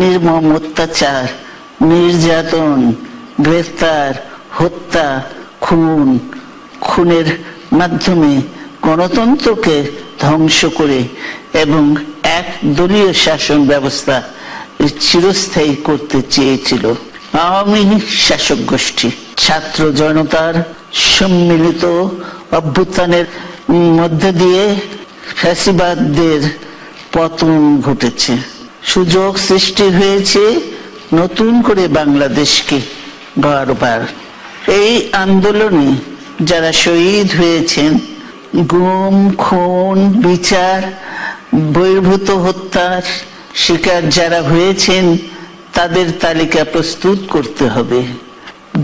নির্মম অত্যাচার, নির্যাতন, গ্রেফতার, হত্যা, খুনের মাধ্যমে গণতন্ত্রকে ধ্বংস করে এবং এক দলীয় শাসন ব্যবস্থা চিরস্থায়ী করতে চেয়েছিল আওয়ামী শাসক গোষ্ঠী। ছাত্র জনতার সম্মিলিত অভ্যুত্থানের মধ্যে দিয়ে ফ্যাসিবাদদের পতন ঘটেছে, সুযোগ সৃষ্টি হয়েছে নতুন করে বাংলাদেশকে বারবার। এই আন্দোলনে যারা শহীদ হয়েছেন, গুম, খুন, বিচার বহির্ভূত হত্যার শিকার যারা হয়েছেন, তাদের তালিকা প্রস্তুত করতে হবে।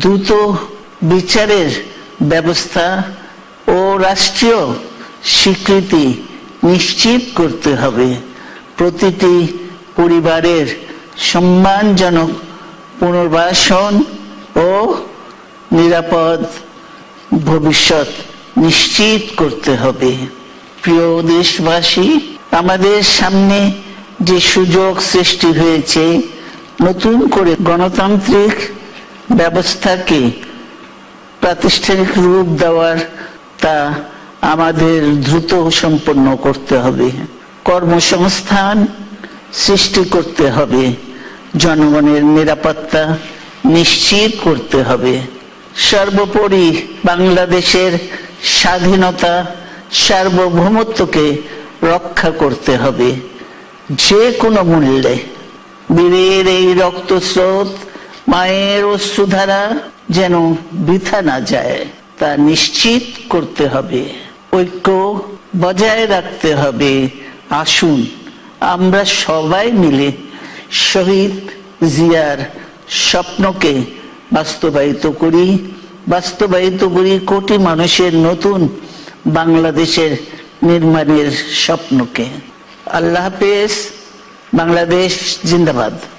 দ্রুত বিচারের ব্যবস্থা ও রাষ্ট্রীয় স্বীকৃতি নিশ্চিত করতে হবে। প্রতিটি পরিবারের সম্মানজনক পুনর্বাসন ও নিরাপদ ভবিষ্যৎ নিশ্চিত করতে হবে। প্রিয় দেশবাসী, আমাদের সামনে যে সুযোগ সৃষ্টি হয়েছে নতুন করে গণতান্ত্রিক ব্যবস্থাকে প্রাতিষ্ঠানিক রূপ দেওয়ার, তা আমাদের দ্রুত সম্পন্ন করতে হবে। কর্মসংস্থান সৃষ্টি করতে হবে, জনগণের নিরাপত্তা নিশ্চিত করতে হবে। সর্বোপরি বাংলাদেশের স্বাধীনতা, সার্বভৌমত্বকে রক্ষা করতে হবে যে কোনো মূল্যে। বীরের এই রক্তস্রোত, মায়ের অশ্রুধারা যেন বৃথা না যায়, তা নিশ্চিত করতে হবে। ঐক্য বজায় রাখতে হবে। আসুন আমরা সবাই মিলে শহীদ জিয়ার স্বপ্নকে বাস্তবায়িত করি কোটি মানুষের নতুন বাংলাদেশের নির্মাণের স্বপ্নকে। আল্লাহ হাফেজ। বাংলাদেশ জিন্দাবাদ।